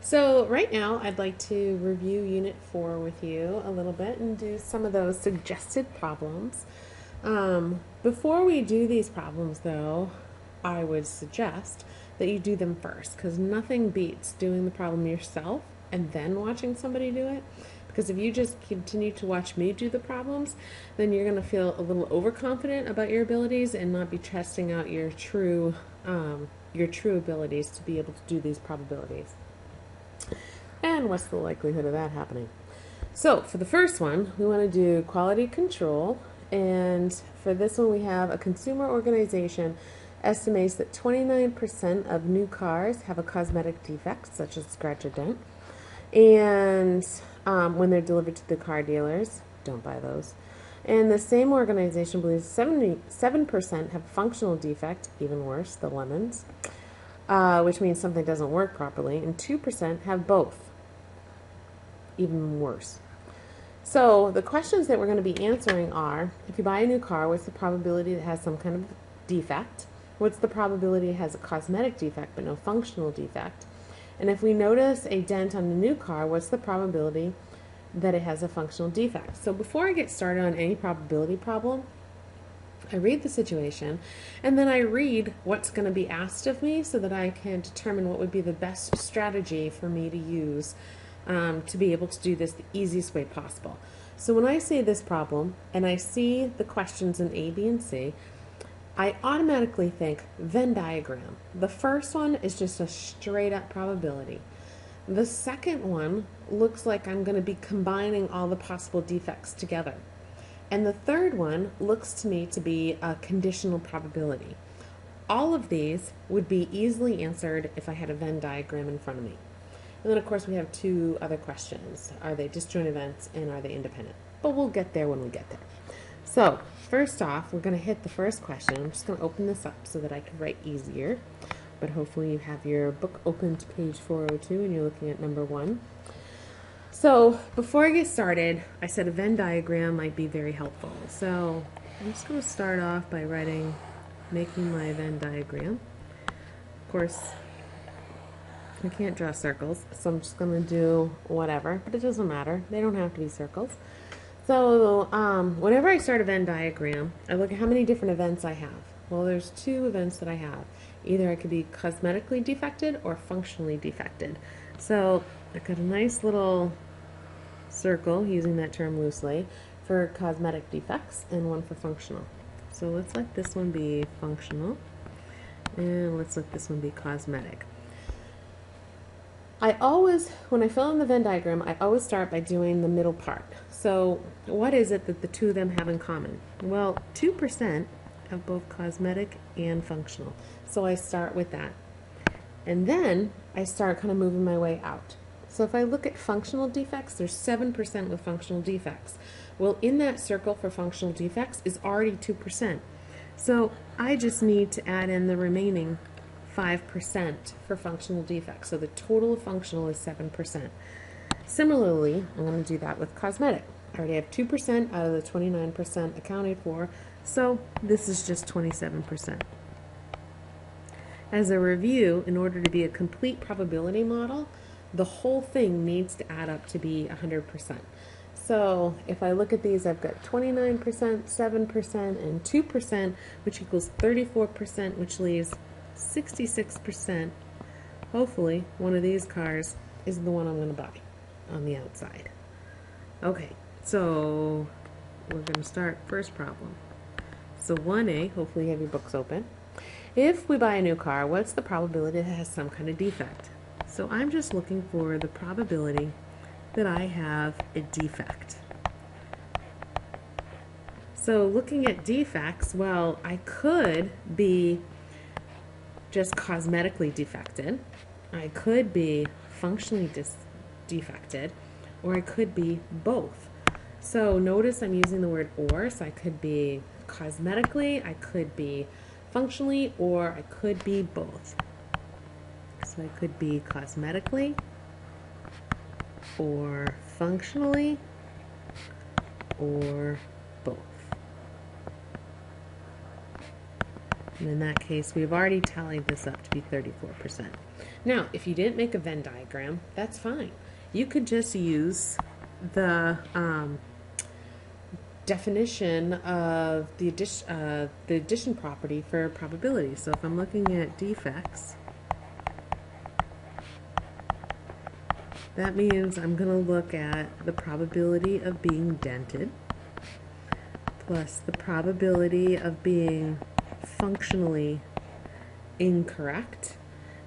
So right now I'd like to review Unit 4 with you a little bit and do some of those suggested problems. Before we do these problems though, I would suggest that you do them first because nothing beats doing the problem yourself and then watching somebody do it. Because if you just continue to watch me do the problems, then you're going to feel a little overconfident about your abilities and not be testing out your true abilities to be able to do these probabilities. And what's the likelihood of that happening? So for the first one, we want to do quality control. And for this one, we have a consumer organization estimates that 29% of new cars have a cosmetic defect, such as scratch or dent. And when they're delivered to the car dealers, don't buy those. And the same organization believes 77% have functional defect, even worse, the lemons, which means something doesn't work properly, and 2% have both, even worse. So the questions that we're going to be answering are, if you buy a new car, what's the probability it has some kind of defect? What's the probability it has a cosmetic defect but no functional defect? And if we notice a dent on the new car, what's the probability that it has a functional defect? So before I get started on any probability problem, I read the situation and then I read what's going to be asked of me so that I can determine what would be the best strategy for me to use to be able to do this the easiest way possible. So when I see this problem and I see the questions in A, B, and C, I automatically think Venn diagram. The first one is just a straight up probability. The second one looks like I'm going to be combining all the possible defects together. And the third one looks to me to be a conditional probability. All of these would be easily answered if I had a Venn diagram in front of me. And then of course we have two other questions. Are they disjoint events and are they independent? But we'll get there when we get there. So first off, we're going to hit the first question. I'm just going to open this up so that I can write easier. But hopefully you have your book open to page 402 and you're looking at number 1. So before I get started, I said a Venn diagram might be very helpful. So I'm just going to start off by making my Venn diagram. Of course, I can't draw circles, so I'm just going to do whatever, but it doesn't matter. They don't have to be circles. So whenever I start a Venn diagram, I look at how many different events I have. Well, there's 2 events that I have. Either I could be cosmetically defected or functionally defected. So I've got a nice little circle, using that term loosely, for cosmetic defects and one for functional. So let's let this one be functional and let's let this one be cosmetic. When I fill in the Venn diagram, I always start by doing the middle part. So what is it that the 2 of them have in common? Well, 2% have both cosmetic and functional. So I start with that. And then I start kind of moving my way out. So if I look at functional defects, there's 7% with functional defects. Well, in that circle for functional defects is already 2%. So I just need to add in the remaining 5% for functional defects. So the total of functional is 7%. Similarly, I'm going to do that with cosmetic. I already have 2% out of the 29% accounted for, so this is just 27%. As a review, in order to be a complete probability model, the whole thing needs to add up to be 100%. So if I look at these, I've got 29%, 7%, and 2%, which equals 34%, which leaves 66%. Hopefully, one of these cars is the one I'm going to buy on the outside. Okay, so we're going to start first problem. So 1A, hopefully you have your books open. If we buy a new car, what's the probability that it has some kind of defect? So I'm just looking for the probability that I have a defect. So looking at defects, well, I could be just cosmetically defected, I could be functionally defected, or I could be both. So notice I'm using the word or, so I could be cosmetically, I could be functionally, or I could be both. So I could be cosmetically, or functionally, or both. And in that case, we've already tallied this up to be 34%. Now, if you didn't make a Venn diagram, that's fine. You could just use the definition of the addition property for probability. So if I'm looking at defects, that means I'm going to look at the probability of being dented plus the probability of being functionally incorrect,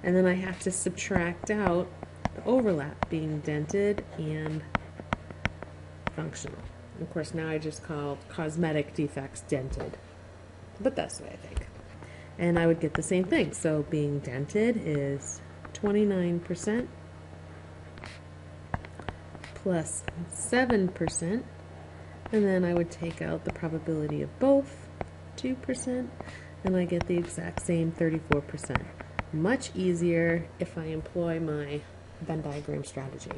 and then I have to subtract out the overlap being dented and functional. Of course, now I just called cosmetic defects dented, but that's the way I think. And I would get the same thing. So being dented is 29% plus 7%, and then I would take out the probability of both, 2%, and I get the exact same 34%. Much easier if I employ my Venn diagram strategy.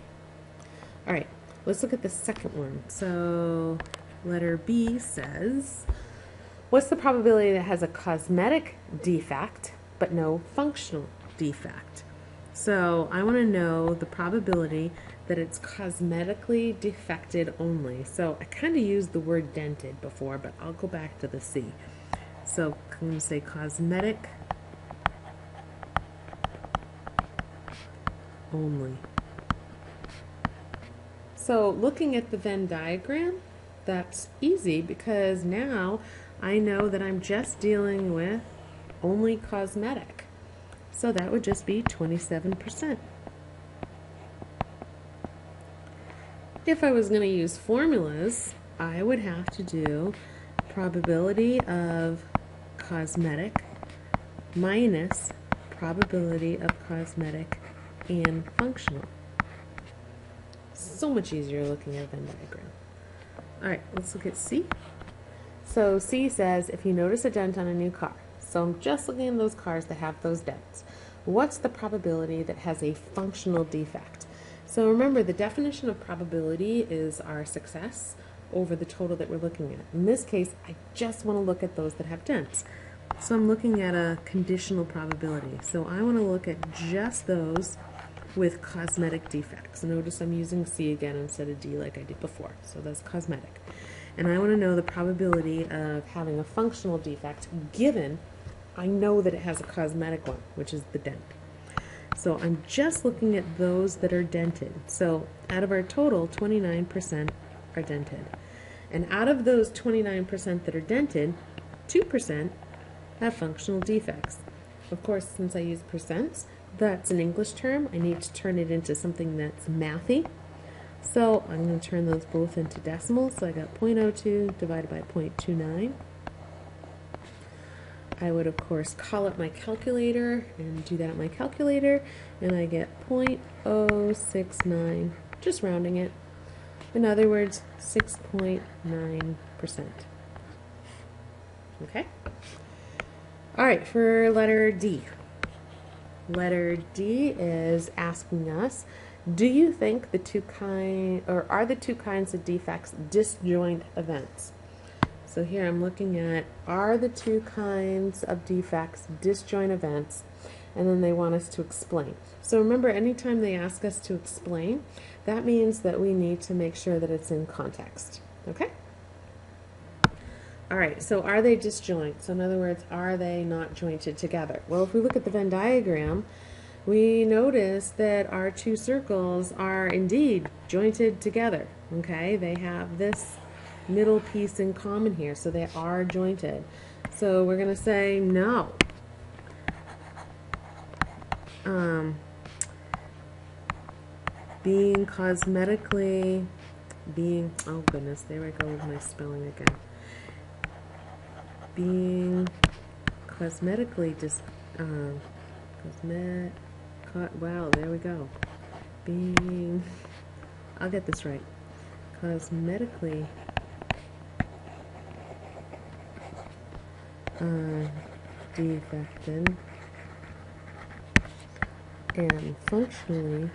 All right, let's look at the second one. So letter B says, what's the probability that has a cosmetic defect but no functional defect? So I want to know the probability that it's cosmetically defected only. So I kind of used the word dented before, but I'll go back to the C. So I'm going to say cosmetic only. So looking at the Venn diagram, that's easy because now I know that I'm just dealing with only cosmetic. So that would just be 27%. If I was going to use formulas, I would have to do probability of cosmetic minus probability of cosmetic and functional. So much easier looking at a Venn diagram. All right, let's look at C. So C says, if you notice a dent on a new car, so I'm just looking at those cars that have those dents, what's the probability that has a functional defect? So remember, the definition of probability is our success over the total that we're looking at. In this case, I just want to look at those that have dents. So I'm looking at a conditional probability. So I want to look at just those with cosmetic defects. Notice I'm using C again instead of D like I did before. So that's cosmetic. And I want to know the probability of having a functional defect given I know that it has a cosmetic one, which is the dent. So I'm just looking at those that are dented. So out of our total, 29% are dented. And out of those 29% that are dented, 2% have functional defects. Of course, since I use percents, that's an English term. I need to turn it into something that's mathy. So I'm going to turn those both into decimals. So I got 0.02 divided by 0.29. I would, of course, call up my calculator and do that on my calculator, and I get 0.069, just rounding it. In other words, 6.9%. Okay? All right, for letter D. Letter D is asking us, do you think are the two kinds of defects disjoint events? So here I'm looking at, are the two kinds of defects disjoint events? And then they want us to explain. So remember, anytime they ask us to explain, that means that we need to make sure that it's in context. Okay? All right, so are they disjoint? So in other words, are they not jointed together? Well, if we look at the Venn diagram, we notice that our two circles are indeed jointed together. Okay? They have this middle piece in common here, so they are jointed. So we're going to say no. Being cosmetically, oh goodness, there I go with my spelling again. Being cosmetically wow, there we go. Being, I'll get this right. Cosmetically defected and functionally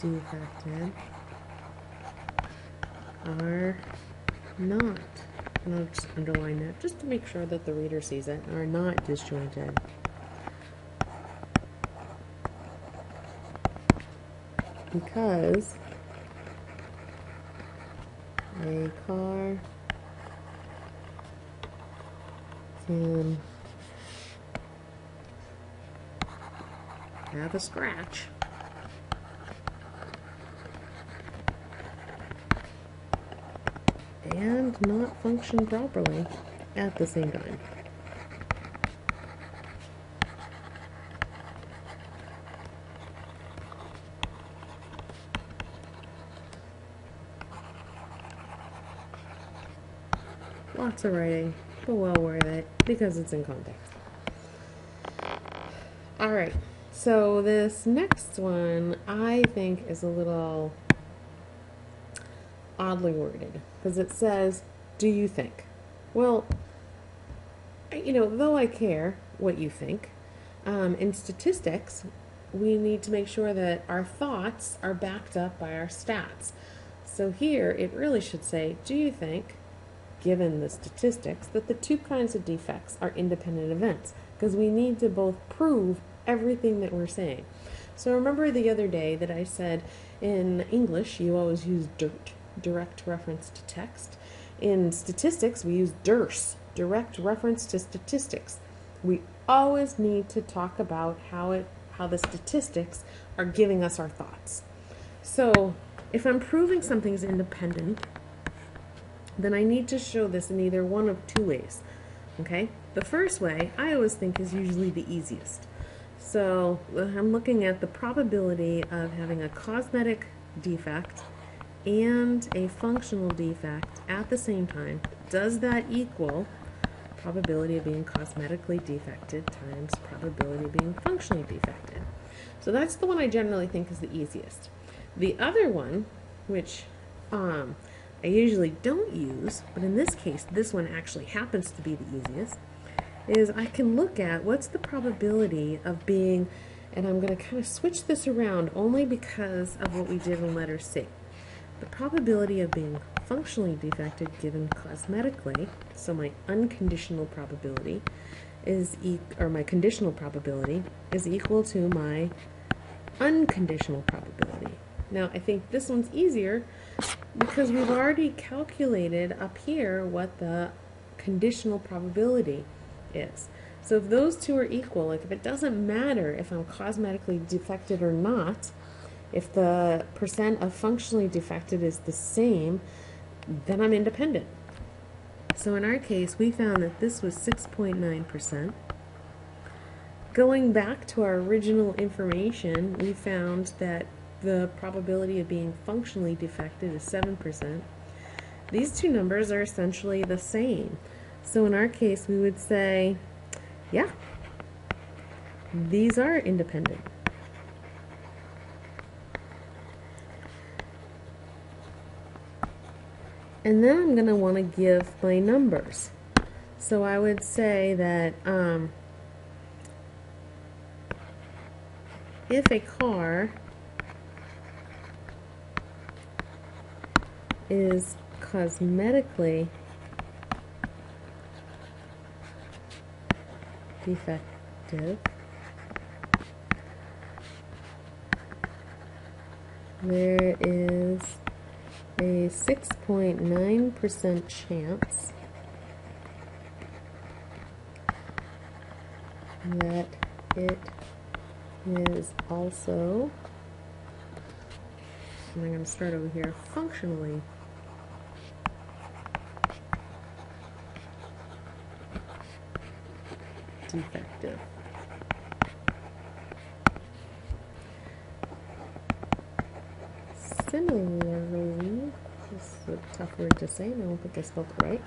defected are not, and I'll just underline that just to make sure that the reader sees it, are not disjointed. Because a car can have a scratch and not function properly at the same time. Lots of writing, but well worth it because it's in context. Alright, so this next one I think is a little oddly worded because it says, do you think? Well, though I care what you think, in statistics, we need to make sure that our thoughts are backed up by our stats. So here it really should say, do you think, given the statistics, that the two kinds of defects are independent events? Because we need to both prove everything that we're saying. So remember the other day that I said in English you always use DIRT, direct reference to text. In statistics we use DERS, direct reference to statistics. We always need to talk about how the statistics are giving us our thoughts. So if I'm proving something's independent, then I need to show this in either one of two ways. Okay? The first way I always think is usually the easiest. So I'm looking at the probability of having a cosmetic defect and a functional defect at the same time. Does that equal probability of being cosmetically defected times probability of being functionally defected? So that's the one I generally think is the easiest. The other one, which I usually don't use, but in this case, this one actually happens to be the easiest, is I can look at what's the probability of being, and I'm going to kind of switch this around only because of what we did in letter C. The probability of being functionally defected given cosmetically, so my unconditional probability is, or my conditional probability is equal to my unconditional probability. Now I think this one's easier because we've already calculated up here what the conditional probability is. So if those two are equal, like if it doesn't matter if I'm cosmetically defected or not, if the percent of functionally defected is the same, then I'm independent. So in our case, we found that this was 6.9%. Going back to our original information, we found that the probability of being functionally defected is 7%. These two numbers are essentially the same. So in our case, we would say, yeah, these are independent. And then I'm going to want to give my numbers. So I would say that if a car is cosmetically defective, there is a 6.9% chance that it is also, and I'm going to start over here, functionally defective. Similarly, this is a tough word to say, and I don't think I spelled it right.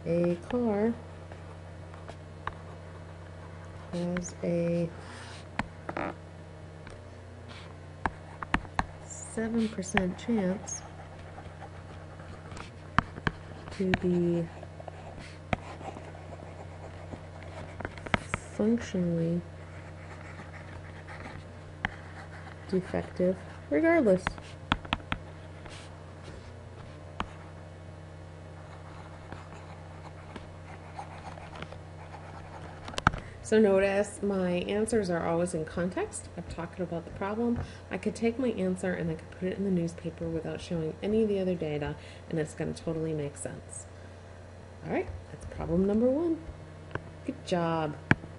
A car has a 7% chance to be functionally defective regardless. So notice my answers are always in context. I'm talking about the problem. I could take my answer and I could put it in the newspaper without showing any of the other data, and it's going to totally make sense. All right, that's problem number one. Good job.